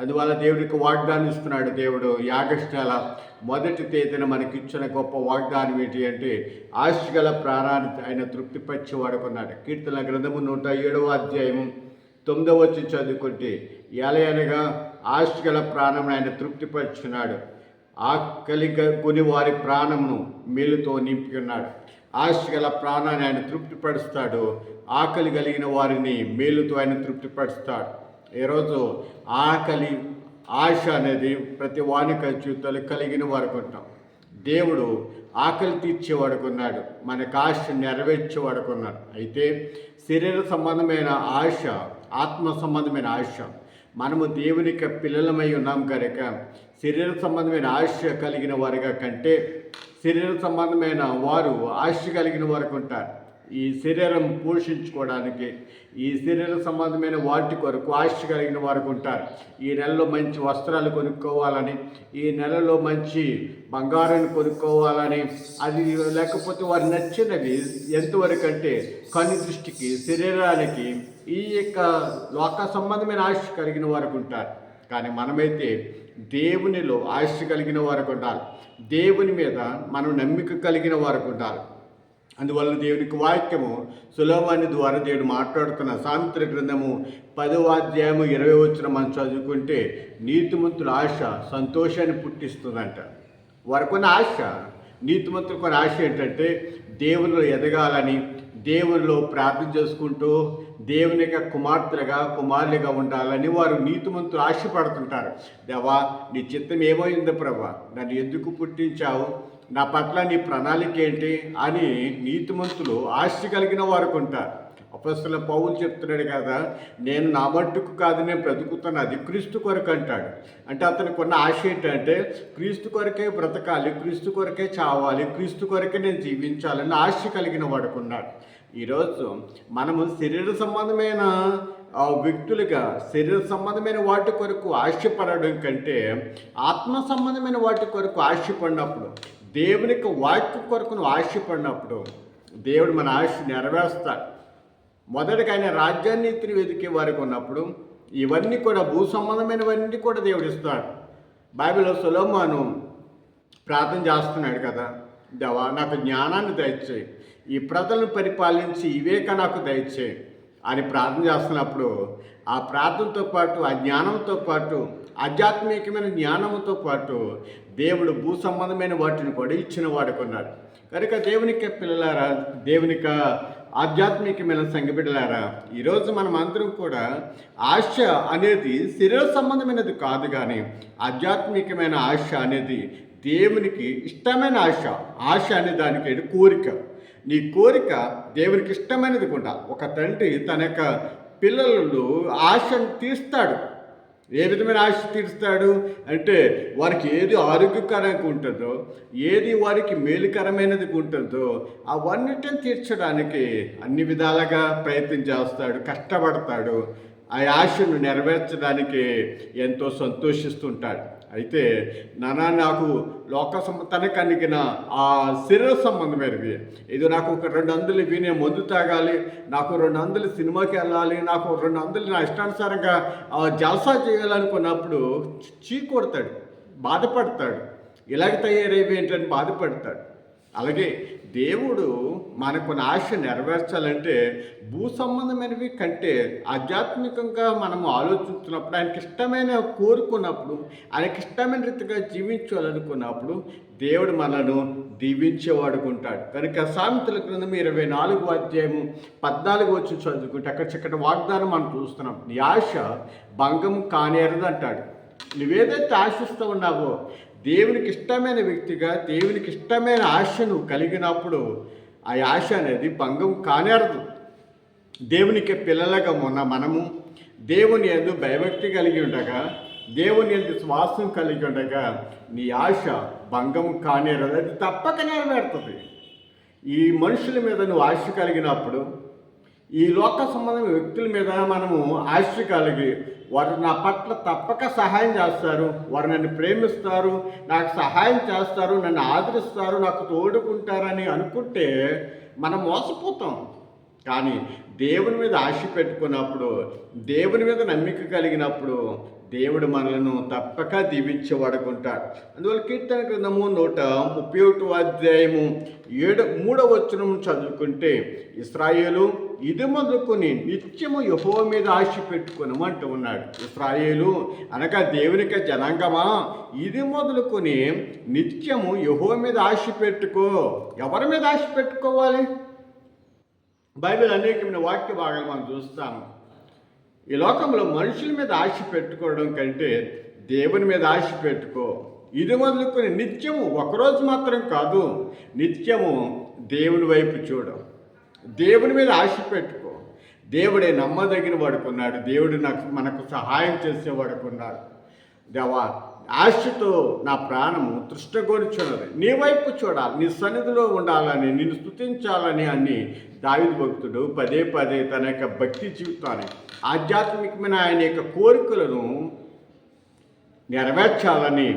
అందువల్ల దేవుడికి వాగ్దానం ఇస్తున్నాడు. దేవుడు ఆగస్టు నెల మొదటి తేదీన మనకిచ్చిన గొప్ప వాగ్దానం ఏంటి అంటే ఆశగల ప్రాణాన్ని ఆయన తృప్తిపరిచి వాడుకున్నాడు. కీర్తన గ్రంథము 107వ అధ్యాయం 9వ వచనం చదువుకుంటే ఎలయనగా ఆశగల ప్రాణం ఆయన తృప్తిపరుచున్నాడు, ఆకలి కొని వారి ప్రాణమును మేలుతో నింపి ఉన్నాడు. ఆశగల ప్రాణాన్ని ఆయన తృప్తిపరుస్తాడు, ఆకలి కలిగిన వారిని మేలుతో ఆయన తృప్తిపరుస్తాడు. ఈరోజు ఆకలి ఆశ అనేది ప్రతి వానిక జీవితాలు కలిగిన వారికి ఉంటాం. దేవుడు ఆకలి తీర్చేవాడుకున్నాడు, మనకు ఆశ నెరవేర్చేవాడుకున్నాడు. అయితే శరీర సంబంధమైన ఆశ, ఆత్మ సంబంధమైన ఆశ, మనము దేవునికి పిల్లలమై ఉన్నాం కనుక శరీర సంబంధమైన ఆశ కలిగిన వారిగా కంటే శరీర సంబంధమైన వారు ఆశ కలిగిన వారికి ఉంటారు. ఈ శరీరం పోషించుకోవడానికి, ఈ శరీర సంబంధమైన వాటి కొరకు ఆశ కలిగిన వారికి ఉంటారు. ఈ నెలలో మంచి వస్త్రాలు కొనుక్కోవాలని, ఈ నెలలో మంచి బంగారాన్ని కొనుక్కోవాలని, అది లేకపోతే వారు నచ్చినవి ఎంతవరకు అంటే కన్ను దృష్టికి, శరీరానికి ఈ యొక్క లోక సంబంధమైన ఆశ కలిగిన వారికి ఉంటారు. కానీ మనమైతే దేవునిలో ఆశ కలిగిన వారికి ఉండాలి, దేవుని మీద మనం నమ్మిక కలిగిన వారికి ఉండాలి. అందువల్ల దేవునికి వాక్యము సొలొమోను ద్వారా దేవుడు మాట్లాడుతున్న సామెతల గ్రంథము 10వ అధ్యాయము 20వ వచనం మనం చదువుకుంటే నీతిమంతుల ఆశ సంతోషాన్ని పుట్టిస్తుందంట. వారికున్న ఆశ, నీతిమంతులకు కొన్ని ఆశ ఏంటంటే దేవునిలో ఎదగాలని, దేవునిలో ప్రార్థన చేసుకుంటూ దేవుని యొక్క కుమార్తెలుగా కుమారులుగా ఉండాలని వారు నీతిమంతులు ఆశపడుతుంటారు. దేవా, నీ చిత్తం ఏమైంది ప్రభా, నన్ను ఎందుకు పుట్టించావు, నా పట్ల నీ ప్రణాళిక ఏంటి అని నీతిమంతులు ఆశ కలిగిన వారికి ఉంటారు. అపొస్తలుడైన పౌలు చెప్తున్నాడు కదా, నేను నా మట్టుకు కాదు నేను బ్రతుకుతాను, అది క్రీస్తు కొరకు అంటాడు. అంటే అతనికి ఉన్న ఆశ ఏంటంటే క్రీస్తు కొరకే బ్రతకాలి, క్రీస్తు కొరకే చావాలి, క్రీస్తు కొరకే నేను జీవించాలని ఆశ కలిగిన వాడుకున్నాడు. ఈరోజు మనము శరీర సంబంధమైన వ్యక్తులుగా శరీర సంబంధమైన వాటి కొరకు ఆశపడడం కంటే ఆత్మ సంబంధమైన వాటి కొరకు ఆశపడినప్పుడు, దేవునికి వాక్య కొరకు నువ్వు ఆశపడినప్పుడు దేవుడు మన ఆశ నెరవేరుస్తాడు. మొదటిగా ఆయన రాజ్యాన్నీతిని వెతికే వారికి ఉన్నప్పుడు ఇవన్నీ కూడా భూ సంబంధమైనవన్నీ కూడా దేవుడు ఇస్తాడు. బైబిల్లో సొలొమోను ప్రార్థన చేస్తున్నాడు కదా, దేవా నాకు జ్ఞానాన్ని దయచేయి, ఈ ప్రజలను పరిపాలించి వివేక నాకు దయచేయి అని ప్రార్థన చేస్తున్నప్పుడు ఆ ప్రార్థనతో పాటు, ఆ జ్ఞానంతో పాటు, ఆధ్యాత్మికమైన జ్ఞానంతో పాటు దేవుడు భూ సంబంధమైన వాటిని కూడా ఇచ్చిన వాడుకున్నాడు. కనుక దేవునికి పిల్లలారా, దేవునికి ఆధ్యాత్మికమైన సంఘబిడ్డలారా, ఈరోజు మనం అందరం కూడా ఆశ అనేది శరీర సంబంధమైనది కాదు, కానీ ఆధ్యాత్మికమైన ఆశ అనేది దేవునికి ఇష్టమైన ఆశ. ఆశ అనే దానికి కోరిక. నీ కోరిక దేవునికి ఇష్టమైనది కూడా. ఒక తండ్రి తన యొక్క పిల్లలు ఆశను తీరుస్తాడు. ఏ విధమైన ఆశ తీరుస్తాడు అంటే వారికి ఏది ఆరోగ్యకరంగా ఉంటుందో, ఏది వారికి మేలుకరమైనది ఉంటుందో అవన్నిటిని తీర్చడానికి అన్ని విధాలుగా ప్రయత్నం చేస్తాడు, కష్టపడతాడు. ఆ ఆశను నెరవేర్చడానికి ఎంతో సంతోషిస్తుంటాడు. అయితే నాకు తనకు అనిగిన ఆ శరీర సంబంధమైనవి, ఇది నాకు ఒక 200 ఇవి నేను మందు తాగాలి, నాకు 200 సినిమాకి వెళ్ళాలి, నాకు 200 నా ఇష్టానుసారంగా జల్సా చేయాలనుకున్నప్పుడు చీకొడతాడు, బాధపడతాడు. ఇలాగ తయారయ్యేవి ఏంటని బాధపడతాడు. అలాగే దేవుడు మనకు ఆశ నెరవేర్చాలంటే భూ సంబంధమైనవి కంటే ఆధ్యాత్మికంగా మనము ఆలోచిస్తున్నప్పుడు, ఆయనకి ఇష్టమైన కోరుకున్నప్పుడు, ఆయనకి ఇష్టమైన రీతిగా జీవించాలనుకున్నప్పుడు దేవుడు మనను దీవించేవాడుకుంటాడు. కనుక సామెతల గ్రంథం 24వ అధ్యాయము 14వ వచనం చదువుకుంటే అక్కడ చక్కటి వాగ్దానం మనం చూస్తున్నాం. నీ ఆశ భంగం కానేరదు అంటాడు. నువ్వేదైతే ఆశిస్తూ ఉన్నావో, దేవునికి ఇష్టమైన వ్యక్తిగా దేవునికి ఇష్టమైన ఆశను కలిగినప్పుడు ఆ ఆశ అనేది భంగం కానేరదు. దేవునికి పిల్లలుగా ఉన్న మనము దేవుని యందు భయభక్తి కలిగి ఉండగా, దేవుని యందు శ్వాసం కలిగి ఉండగా నీ ఆశ భంగం కానేరదు, అది తప్పక నెరవేరుతుంది. ఈ మనుషుల మీద నువ్వు ఆశ కలిగినప్పుడు, ఈ లోక సంబంధమైన వ్యక్తుల మీద మనము ఆశ కలిగి వారు నా పట్ల తప్పక సహాయం చేస్తారు, వారు నన్ను ప్రేమిస్తారు, నాకు సహాయం చేస్తారు, నన్ను ఆదరిస్తారు, నాకు తోడుకుంటారని అనుకుంటే మనం మోసపోతాం. కానీ దేవుని మీద ఆశ పెట్టుకున్నప్పుడు, దేవుని మీద నమ్మిక కలిగినప్పుడు, దేవుడు మనలను తప్పక దీవించి వాడుకుంటాడు. అందువల్ల కీర్తన గ్రంథము 131 అధ్యాయము 3వ వచనం చదువుకుంటే, ఇశ్రాయేలు ఇది మొదలుకొని నిత్యము యెహోవా మీద ఆశ పెట్టుకును అంటూ ఉన్నాడు. ఇశ్రాయేలు అనగా దేవునికి జనాంగమా, ఇది మొదలుకొని నిత్యము యెహోవా మీద ఆశ పెట్టుకో. ఎవరి మీద ఆశ పెట్టుకోవాలి? బైబిల్ అనేకమైన వాక్య భాగాలు మనం చూస్తాము. ఈ లోకంలో మనుషుల మీద ఆశ పెట్టుకోవడం కంటే దేవుని మీద ఆశ పెట్టుకో. ఇది మొదలుకొని నిత్యము, ఒకరోజు మాత్రం కాదు, నిత్యము దేవుని వైపు చూడు, దేవుని మీద ఆశ పెట్టుకో. దేవుడే నమ్మదగిన వాడుకున్నాడు, దేవుడు మనకు సహాయం చేసేవాడుకున్నాడు. దేవా, ఆశతో నా ప్రాణము తృష్ణగొరుచున్నది, నీ వైపు చూడాలి, నీ సన్నిధిలో ఉండాలని, నిన్ను స్తుతించాలని అని దావీదు భక్తుడు పదే పదే తన యొక్క భక్తి జీవితాన్ని, ఆధ్యాత్మికమైన ఆయన యొక్క కోరికలను నెరవేర్చాలని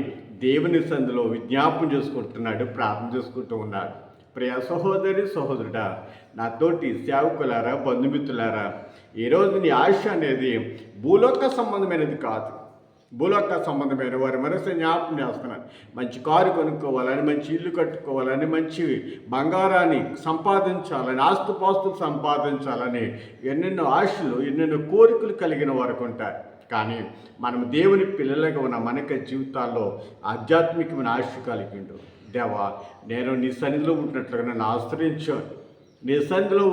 దేవుని సన్నిధిలో విజ్ఞాపన చేసుకుంటున్నాడు, ప్రార్థన చేసుకుంటూ ఉన్నాడు. ప్రియ సహోదరి సహోదరుడా, నాతోటి సేవకులారా, బంధుమిత్రులారా, ఈరోజు నీ ఆశ అనేది భూలోక సంబంధమైనది కాదు. భూలోక సంబంధమైన వారు మనసు జ్ఞాపకం చేస్తున్నారు. మంచి కారు కొనుక్కోవాలని, మంచి ఇల్లు కట్టుకోవాలని, మంచి బంగారాన్ని సంపాదించాలని, ఆస్తుపాస్తులు సంపాదించాలని ఎన్నెన్నో ఆశలు, ఎన్నెన్నో కోరికలు కలిగిన వారు ఉంటారు. కానీ మనం దేవుని పిల్లలుగా ఉన్న మనకి జీవితాల్లో ఆధ్యాత్మికమైన ఆశ కలిగిండు. దేవా, నేను నీ సన్నిధిలో ఉంటున్నట్లుగా నన్ను ఆశ్రయించాను, నీ సన్నిధిలో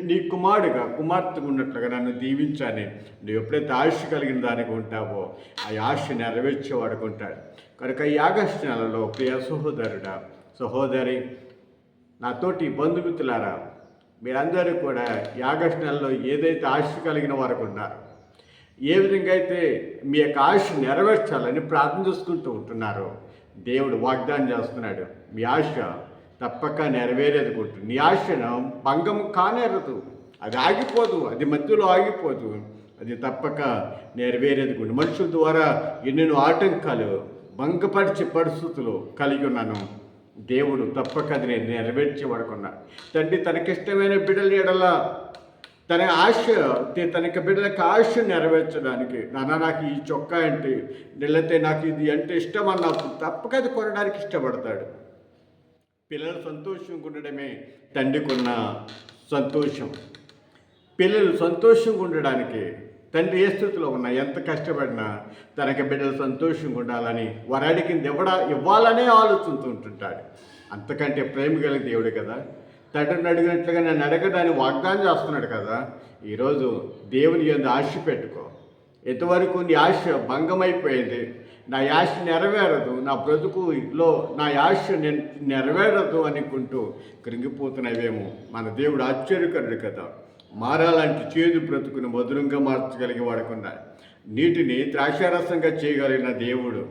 నీ కుమారుడుగా, కుమార్తెగా ఉన్నట్లుగా నన్ను దీవించాను. నువ్వు ఎప్పుడైతే ఆశ కలిగిన దానికి ఉంటావో ఆ ఆశ నెరవేర్చేవాడుకుంటాడు. కనుక ఈ ఆగస్టు నెలలో ప్రియ సహోదరుడా, సహోదరి, నాతోటి బంధుమిత్రులారా, మీరందరూ కూడా ఈ ఆగస్టు నెలలో ఏదైతే ఆశ కలిగిన వారికి ఉన్నారో, ఏ విధంగా అయితే మీ యొక్క ఆశ నెరవేర్చాలని ప్రార్థన చేసుకుంటూ ఉంటున్నారో, దేవుడు వాగ్దానం చేస్తున్నాడు, మీ ఆశ తప్పక నెరవేరేది కొట్టు. నీ ఆశను భంగం కానేరదు, అది ఆగిపోదు, అది మధ్యలో ఆగిపోదు, అది తప్పక నెరవేరేది కొట్టు. మనుషుల ద్వారా ఎన్నెన్నో ఆటంకాలు, భంగపరిచే పరిస్థితులు కలిగి ఉన్నాను. దేవుడు తప్పక అది నేను నెరవేర్చేవాడుకున్నాను. తండ్రి తనకిష్టమైన బిడ్డల ఎడల తన ఆశ, తనకి బిడ్డలకు ఆశ నెరవేర్చడానికి, నాకు ఈ చొక్కా అంటే, లేకపోతే నాకు ఇది అంటే ఇష్టం అన్నప్పుడు తప్పక అది కొనడానికి ఇష్టపడతాడు. పిల్లలు సంతోషంగా ఉండడమే తండ్రికి ఉన్న సంతోషం. పిల్లలు సంతోషంగా ఉండడానికి తండ్రి ఏ స్థితిలో ఉన్నా, ఎంత కష్టపడినా తనకి బిడ్డలు సంతోషంగా ఉండాలని, వారు అడిగింది ఇవ్వాలనే ఆలోచిస్తూ ఉంటుంటాడు. అంతకంటే ప్రేమ కలిగిన దేవుడు కదా, తండ్రిని అడిగినట్లుగా నన్ను అడగడాన్ని వాగ్దానం చేస్తున్నాడు కదా. ఈరోజు దేవుని యందు ఆశ పెట్టుకో. ఎంతవరకు నీ ఆశ భంగమైపోయింది, నా ఆశ నెరవేరదు, నా బ్రతుకులో నా ఆశ నెరవేరదు అనుకుంటూ కృంగిపోతున్నావేమో, మన దేవుడు ఆశ్చర్యకరుడు కదా. మారాలంటే చేదు బ్రతుకును మధురంగా మార్చగలిగి వాడుకున్నాడు. నీటిని ద్రాక్షారసంగా చేయగలిగిన దేవుడు,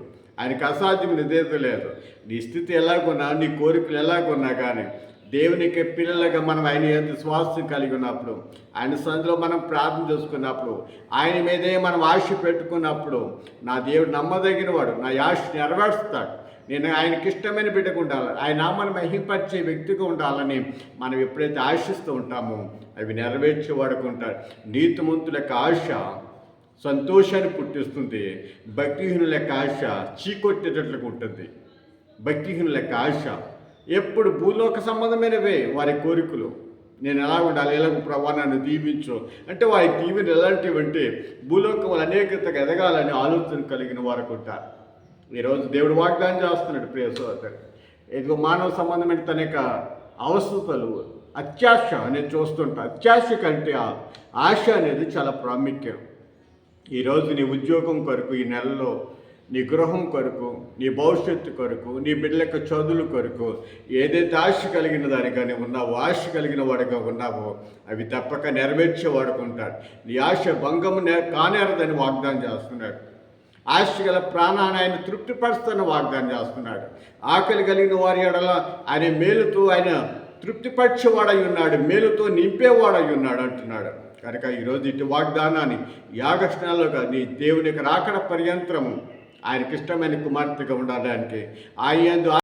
ఆయనకు అసాధ్యమైనదేదో లేదు. నీ స్థితి ఎలాగున్నా, నీ కోరికలు ఎలాగున్నా కానీ దేవునికి పిల్లలుగా మనం ఆయన ఎంత విశ్వాసం కలిగి ఉన్నప్పుడు, ఆయన సన్నిధిలో మనం ప్రార్థన చేసుకున్నప్పుడు, ఆయన మీదే మనం ఆశ పెట్టుకున్నప్పుడు, నా దేవుడు నమ్మదగిన వాడు, నా ఆశ నెరవేరుస్తాడు. నేను ఆయనకి ఇష్టమైన బిడ్డగా ఉండాలి, ఆయన నామాన్ని మహిమపరిచే వ్యక్తిగా ఉండాలని మనం ఎప్పుడైతే ఆశిస్తూ ఉంటామో అవి నెరవేర్చేవాడుకు ఉంటాడు. నీతిమంతుల యొక్క ఆశ సంతోషాన్ని పుట్టిస్తుంది, భక్తిహీనుల యొక్క ఆశ చీకొట్టేటట్లుగా ఉంటుంది. భక్తిహీనుల యొక్క ఆశ ఎప్పుడు భూలోక సంబంధమైనవే వారి కోరికలు. నేను ఎలా ఉండాలి, ఎలాగ ప్రభా నన్ను దీవించు అంటే, వారి దీవెన ఎలాంటివి అంటే భూలోకం అనేకతగా ఎదగాలని ఆలోచన కలిగిన వారు ఉంటారు. ఈరోజు దేవుడు వాగ్దానం చేస్తున్నాడు ప్రియ సోదరు, ఇదిగో మానవ సంబంధమైన తన యొక్క అవసరతలు, అత్యాశ అనేది చూస్తుంటా. అత్యాశ కంటే ఆశ అనేది చాలా ప్రాముఖ్యం. ఈరోజు నీ ఉద్యోగం కొరకు, ఈ నెలలో నీ గృహం కొరకు, నీ భవిష్యత్తు కొరకు, నీ బిడ్డల చదువుల కొరకు ఏదైతే ఆశ కలిగిన దానిగానే ఉన్నావో, ఆశ కలిగిన వాడిగా ఉన్నావో అవి తప్పక నెరవేర్చేవాడుకుంటాడు. నీ ఆశ భంగము కానేరదని వాగ్దానం చేస్తున్నాడు. ఆశ గల ప్రాణాన్ని ఆయన తృప్తిపరుస్తున్న వాగ్దానం చేస్తున్నాడు. ఆకలి కలిగిన వారి ఎడల ఆయన మేలుతో ఆయన తృప్తిపరిచేవాడై ఉన్నాడు, మేలుతో నింపేవాడై ఉన్నాడు అంటున్నాడు. కనుక ఈరోజు ఇటు వాగ్దానాన్ని యాగస్నాలుగా నీ దేవుని యొక్క రాకడ పర్యంతరము ఆయనకి ఇష్టమైన కుమార్తెగా ఉండడానికి ఆయన